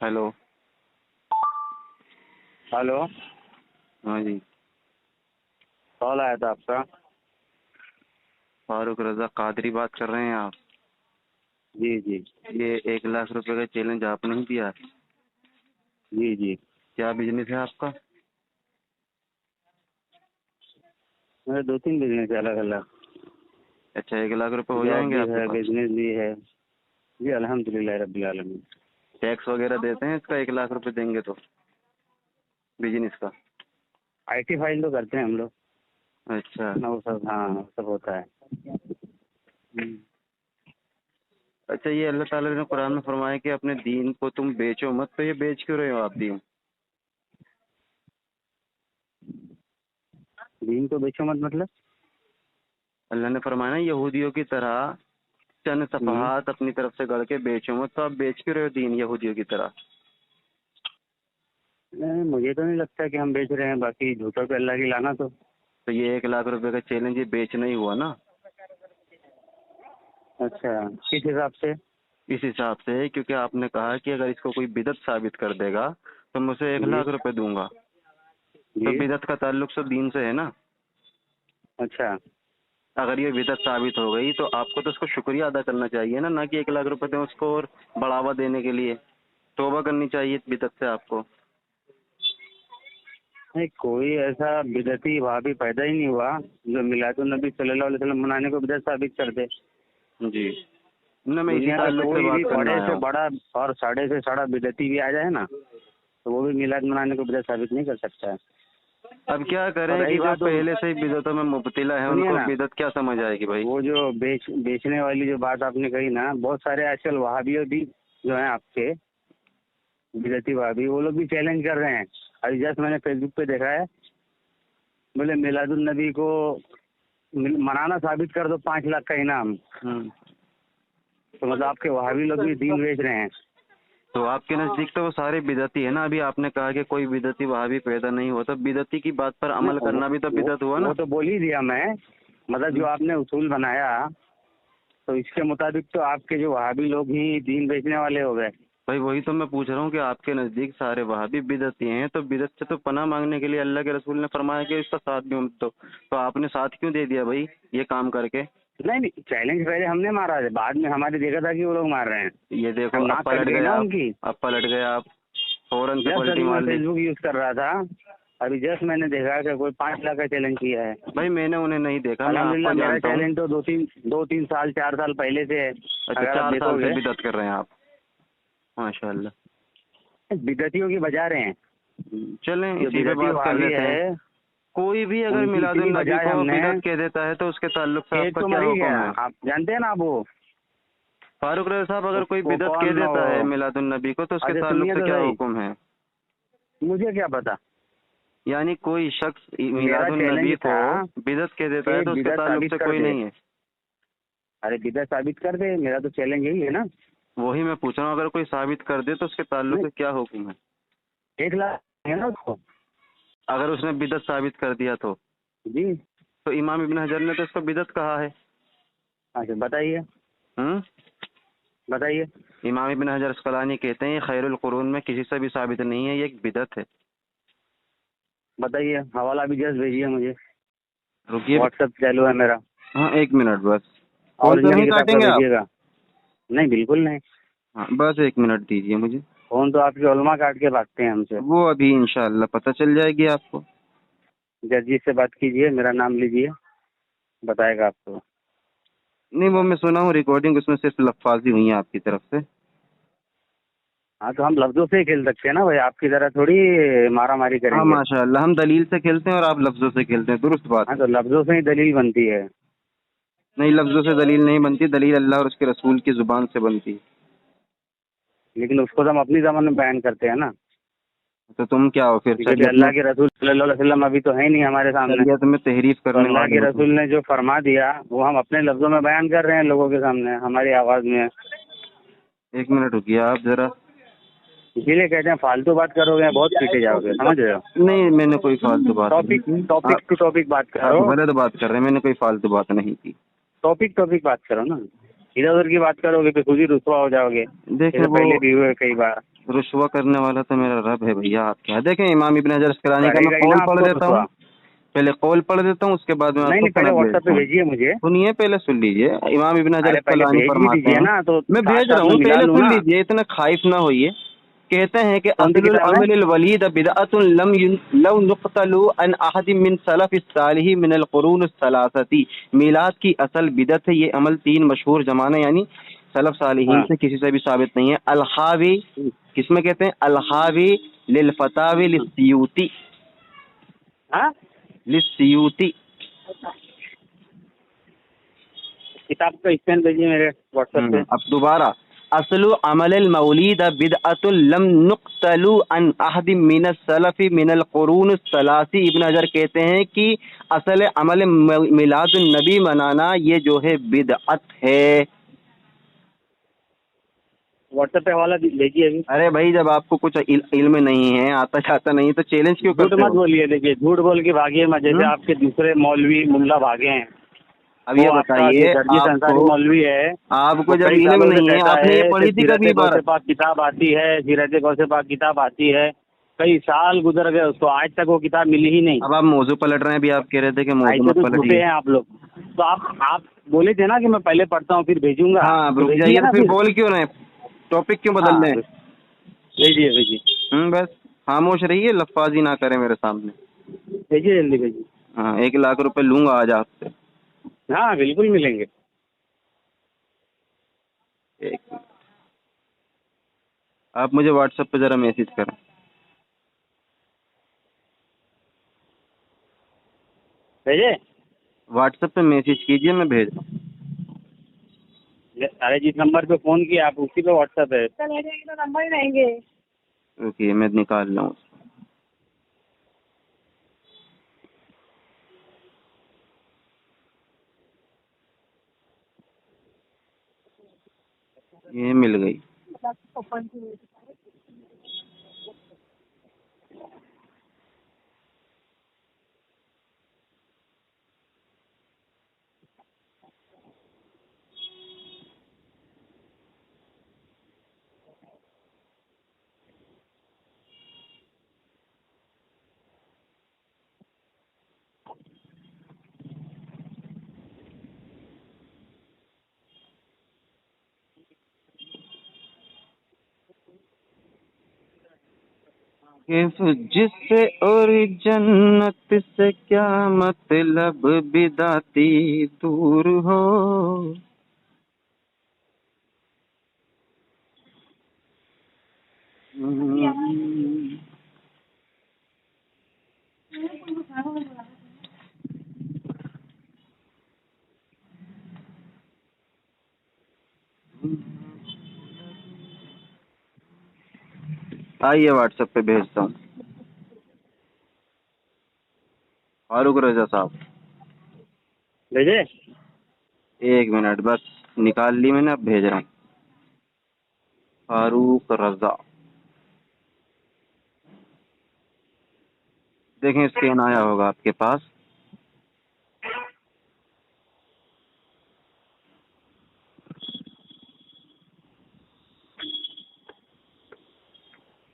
Hello. Hello. हाँ जी। Call आया था आपका। फारूक रजा कादरी बात कर रहे हैं आप? जी जी। ये 1 लाख रुपए का चैलेंज आपने ही दिया? जी जी। क्या बिजनेस है आपका? मेरे 2-3 बिजनेस है अलग अलग। अच्छा, 1 लाख रुपए हो जॉब जाएंगे भी आपके है, पास? बिजनेस भी है। जी अल्हम्दुलिल्लाह रब्बिल आलमीन। टैक्स वगैरह देते हैं इसका? 1 लाख रुपए देंगे तो बिजनेस का? IT फाइल तो करते हैं हम लोग अच्छा। ना, वो सब। हाँ वो सब होता है। हम्म। अच्छा, ये अल्लाह ताला ने कुरान में फरमाया कि अपने दीन को तुम बेचो मत, तो ये बेच क्यों रहे हो आप दीन? दीन को बेचो मत मतलब? अल्लाह ने फरमाया ना, यहूदियों की तरह चंद हम्म। सफहात अपनी तरफ से गढ़ के बेचो मत, तो आप बेच क्यों रहे हो दीन यहूदियों की तरह? नहीं, मुझे तो नहीं लगता कि हम बेच रहे हैं, बाकी झूठों पे अल्लाह की लानत हो। तो ये 1 लाख रुपए का चैलेंज ये बेचना ही हुआ ना? अच्छा, किस हिसाब से? इस हिसाब से, क्योंकि आपने कहा कि अगर इसको कोई बिदत साबित कर देगा तो मैं उसे एक जी लाख रुपए दूंगा। तो जी। बिदत का ताल्लुक तो दीन से है ना? अच्छा। अगर ये बिदत साबित हो गई तो आपको तो उसको शुक्रिया अदा करना चाहिए ना कि 1 लाख रुपए दें उसको और बढ़ावा देने के लिए। तौबा करनी चाहिए बिदत से आपको। नहीं, कोई ऐसा बिदती वहाबी पैदा ही नहीं हुआ जो मिलादुन नबी सल्लल्लाहु अलैहि वसल्लम मनाने को बिदत साबित कर दे। जी। ना, मैं इसी दुनिया में ताल्लुक से कोई भी बात करना बड़े आया से हूँ। बड़ा और साढ़े से साढ़ा बिदती भी आ जाए ना, तो वो भी मिलाद मनाने को बिदत साबित नहीं कर सकता है। अब क्या और करें रही कि जो बात वो, पहले से ही बिदतों में मुब्तला है सुनिए उनको ना, बिदत क्या समझ आएगी भाई? वो जो बेचने वाली जो बात आपने कही ना, बहुत सारे आजकल वहाबियों भी जो हैं आपके बिदती वहाबी, वो लोग भी चैलेंज कर रहे हैं। अभी जस्ट मैंने फेसबुक पे देखा है, बोले मिलादुन नबी को मनाना साबित कर दो, 5 लाख का इनाम। हम्म। तो मतलब आपके वहाबी लोग भी दीन बेच रहे हैं। तो आपके नजदीक तो वो सारे बिदती है ना? अभी आपने कहा कि कोई बिदती वहां पैदा नहीं हुआ, तो बिदती की बात पर नहीं, अमल करना भी तो बिदत हुआ वो ना? तो बोल ही दिया मैं। मतलब जो आपने उसूल बनाया, तो इसके मुताबिक तो आपके जो वहाबी लोग ही दीन बेचने वाले हो गए। भाई वही तो मैं पूछ रहा हूँ कि आपके नजदीक सारे वहाबी बिदती हैं, तो बिदत से तो पनाह मांगने के लिए अल्लाह के रसूल ने फरमाया कि इसका साथ भी मत दो। तो आपने साथ क्यों दे दिया भाई ये काम करके? नहीं नहीं, चैलेंज पहले हमने मारा है, बाद में हमारे देखा था कि वो लोग मार रहे हैं। ये देखो, तब अब नाक कट पलट गई गए ना आप। उनकी। अब पलट गए आप। फौरन से जस्ट पलटी अभी मैं मार ली। फेसबुक यूज कर रहा था, अभी जस्ट मैंने देखा कि कोई 5 लाख का चैलेंज किया है। भाई मैंने उन्हें नहीं देखा, मैं अल्हम्दुलिल्लाह आपको मेरा जानता हूँ। चैलेंज तो 2-3 साल 4 साल पहले से है। अच्छा, अगर आप 4 साल से देखोगे, बिदत कर रहे हैं आप? माशाल्लाह। बिदतियों की बजा रहे हैं। चलें जो इसी पे बिदती बात कर वहाबी लेते हैं। है, कोई भी अगर उनकी मिलादुन इतनी नबी बजाय को हमने। बिदत कह देता है तो उसके ताल्लुक से एक आपका तो क्या मर ही हुक्म गया, है? आप जानते हैं ना आप वो। फारूक रजा साहब, अगर कोई वो बिदत कह कौन देता है वो? मिलादुन नबी को तो उसके अच्छा ताल्लुक सुनिए से तो क्या सही, हुक्म है? मुझे क्या पता। यानी कोई शख्स मेरा मिलादुन नबी चैलेंज को था बिदत कह देता कि है तो उसके बिदत ताल्लुक साबित से कर कोई दे। नहीं है। अरे बिदत साबित कर दे, मेरा तो चैलेंज यही है ना। वही मैं पूछ रहा हूँ, अगर कोई साबित कर दे तो उसके ताल्लुक नहीं, से क्या हुक्म है? 1 लाख है ना उसको। अगर उसने बिदत साबित कर दिया जी। तो इमाम इब्न हजर ने तो उसको बिदत कहा है। अच्छा बताइए। हम्म। बताइए। इमाम इब्न हजर अस्कलानी कहते हैं ये खैरुल कुरून में किसी से भी साबित नहीं है, ये एक बिदत है। बताइए, हवाला भी जस्ट भेजिए मुझे। रुकिए। व्हाट्सएप चालू है मेरा। हाँ, 1 मिनट बस। फोन तो ओरिजिनल नहीं किताब का काटेंगे आप? भेजिएगा। नहीं बिल्कुल नहीं। हाँ, बस 1 मिनट दीजिए मुझे। फोन तो आपके उलमा काट के भागते हैं हमसे। वो अभी इंशाल्लाह पता चल जाएगी आपको। जज से बात कीजिए, मेरा नाम लीजिए, बताएगा आपको। नहीं, वो मैं सुना हूँ रिकॉर्डिंग, उसमें सिर्फ लफ्फाजी हुई है आपकी तरफ से। हाँ तो हम लफ्जों से ही खेल सकते हैं ना भाई, आपकी तरह थोड़ी मारा मारी हाँ करेंगे। माशाल्लाह, हम दलील से खेलते हैं और आप लफ्जों से खेलते हैं, दुरुस्त बात हाँ है। तो लफ्जों से ही दलील बनती है। नहीं, लफ्जों से दलील नहीं बनती, दलील अल्लाह और उसके रसूल की जुबान से बनती है। लेकिन उसको तो हम अपनी ज़बान में बयान करते हैं ना। तो तुम क्या हो फिर? क्योंकि अल्लाह के रसूल सल्लल्लाहु अलैहि वसल्लम अभी तो है नहीं हमारे सामने। शरीयत में तहरीफ तो करने अल्लाह वाले के हो तुम। रसूल ने जो फरमा दिया वो हम अपने लफ्जों में बयान कर रहे हैं लोगों के सामने, हमारी आवाज़ में। 1 मिनट रुकिए आप जरा। इसीलिए कहते हैं फालतू बात करोगे बहुत पीटे जाओगे, समझ रहे हो। नहीं, मैंने कोई फालतू बात नहीं टॉपिक की। टॉपिक टू टॉपिक बात आप करो। गलत बात कर रहे हैं, मैंने कोई फालतू बात नहीं की। टॉपिक टॉपिक बात करो ना। इधर उधर की बात करोगे तो खुद ही रुसवा हो जाओगे। देखिए जैसे पहले वो भी हुए कई बार। रुसवा करने वाला तो मेरा रब है भैया, आप क्या देखें। इमाम इब्न हजर अस्कलानी का मैं करेगा ही कौल ना पढ़ आपको देता हूँ, रुसवा। पहले कौल पढ़ देता हूँ, उसके बाद में नहीं आपको नहीं, पहले सनद व्हाट्सएप भेजता पे हूँ। भेजिए मुझे। सुनिए, पहले सुन लीजिए। इमाम इब्न हजर अरे पहले अस्कलानी भेज भी फरमाते दीजिए हैं, ना, तो मैं साथ भेज साथ रहा में हूँ, मिला पहले लूँ सुन ना। लीजिए, इतना खाइफ ना होइए। कहते हैं कि कौन सी असलुल किताब है? अमलिल वलीद बिदअतुन लव नुक़तलु अन अहदिम मिन सलफ़ सालिही मिनल कुरून सलासती। मीलाद की असल बिदअत है, ये अमल 3 मशहूर जमाने यानी सलफ सालिहीन हाँ। से किसी से भी साबित नहीं है। अलहावी, किसमें कहते हैं? अलहावी लिल फतावी लिस्सियूती, हाँ, लिस्सियूती। किताब का स्कैन भेजिए मेरे व्हाट्सएप पे। अब दोबारा, असलु अमल मौलीद बिदअतुल लम नुक़तलु अन अहद मिन सलफ़ी मिनल कुरून सलासी। इब्न हजर कहते हैं कि असल अमल मिलाद नबी मनाना ये जो है बिदअत है। व्हाट्सएप पे हवाला भेजिए अभी। अरे भाई, जब आपको कुछ इल्म नहीं है, आता जाता नहीं, तो चैलेंज क्यों झूठ करते मत हो? बोलिए, देखिए झूठ बोल के भागिए मत, जैसे आपके दूसरे मौलवी मुल्ला भागे हैं। अब वो ये आपका जो बताइए, दर्जी अंसारी आपको मौलवी है, आपको वो जब कई इल्म सालों से नहीं है, कहता आपने ये है पढ़ी कि थी कभी सीरत गौसे इबारत? पाक किताब आती है, सीरत गौसे पाक किताब आती है, कई साल गुजर गए, उसको आज तक वो किताब मिली ही नहीं। अब आप मौजू पलट रहे हैं, अभी आप कह रहे थे कि मौजू ऐसे मत तो झूठे पलटिए। हैं आप लोग। तो आप बोले थे ना कि मैं पहले पढ़ता हूँ फिर भेजूंगा, हाँ, अब तो रुक भेजिए जाइए, तो ना फिर फिर। बोल क्यों रहे हैं? टॉपिक क्यों बदल हाँ, रहे हैं? भेजिए भेजिए। बस खामोश रहिए, लफ्फाजी ना करें मेरे सामने। भेजिए, जल्दी भेजिए। हाँ, 1 लाख रुपए लूंगा आज आपसे। हाँ बिल्कुल मिलेंगे। एक मिनट। आप मुझे व्हाट्सएप पे ज़रा मैसेज करें। भेजे? व्हाट्सएप पे मैसेज कीजिए, मैं भेज रहा हूँ। अरे जिस नंबर पे फोन किया आप उसी पे व्हाट्सएप है। तो नंबर ही रहेंगे। रुकिए, मैं निकाल रहा हूँ। ये मिल गई। किस जिससे और जन्नत से क्या मतलब, बिदाती दूर हो। आइए, व्हाट्सएप पे भेजता हूँ। फारूक रजा साहब, भेजे? 1 मिनट बस, निकाल ली मैंने, अब भेज रहा हूँ। फारूक रजा, देखें स्कैन आया होगा आपके पास।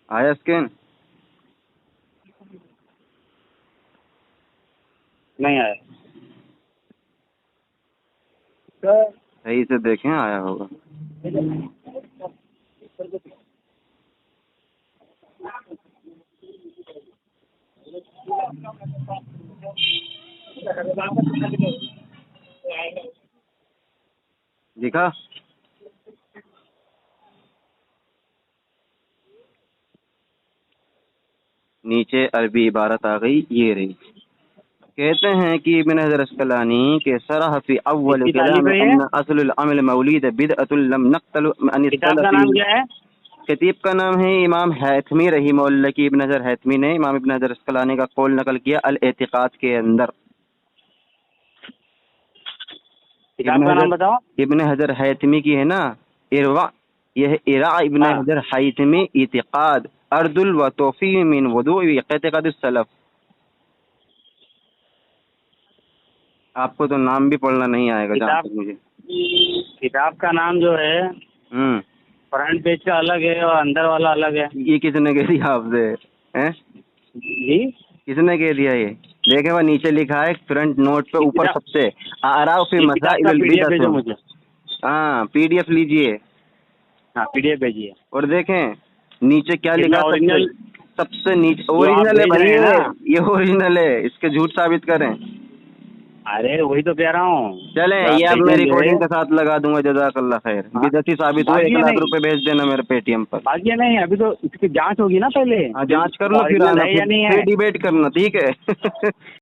आया स्कैन? नहीं आया। सही से देखें, आया होगा। दिखा? नीचे अरबी इबारत आ गई, ये रही। कहते हैं कि इब्न हजर अस्कलानी के सरह फी अव्वल किसकी कलाम तारीफ है ये? अन्न असलुल अमल मौलिद बिदअतुल लम नक्तल अन किताब का सलफी। नाम क्या है? खतीब का नाम है इमाम हैथमी रहीमहुल्लाह की। इब्न हजर हैथमी ने इमाम इब्न हजर अस्कलानी का कौल नकल किया अल एतिकाद के अंदर। किताब का नाम बताओ। इब्न हजर हैतमी की है ना, इरवा, यह है इरा इब्न हाँ, हजर हैतमी इतिकाद अर्दुल व तौफी मिन वुदू इतिकाद सलफ। आपको तो नाम भी पढ़ना नहीं आएगा जहाँ किताब तक मुझे। किताब का नाम जो है फ्रंट पेज का अलग है और अंदर वाला अलग है। ये किसने कह दिया आपसे? हैं? जी, किसने कह दिया ये? देखे वह नीचे लिखा है फ्रंट नोट पे ऊपर सबसे आराफ फी किताब का मसाइल PDF भेजो बिदअत। मुझे। हाँ PDF लीजिए हाँ, PDF भेजिए। और देखें नीचे क्या कितना लिखा है ओरिजिनल सबसे नीचे। जो आप ओरिजिनल है भेज भाई, रहे हैं ना? ये ओरिजिनल है, इसके झूठ साबित करें। अरे वही तो कह रहा हूँ। चले जो आप ये अब मैं भेजेंगे, रिकॉर्डिंग के साथ लगा दूंगा। जज़ाकल्लाह खैर। हाँ, बिदअती साबित हुआ, 1 भागिए लाख नहीं, रुपए भेज देना मेरे पेटीएम पर। भागिए नहीं, अभी तो इसकी जांच होगी ना पहले। हाँ जांच कर लो फिर ओरिजिनल आना, है या नहीं फिर है। डिबेट करना, ठीक है?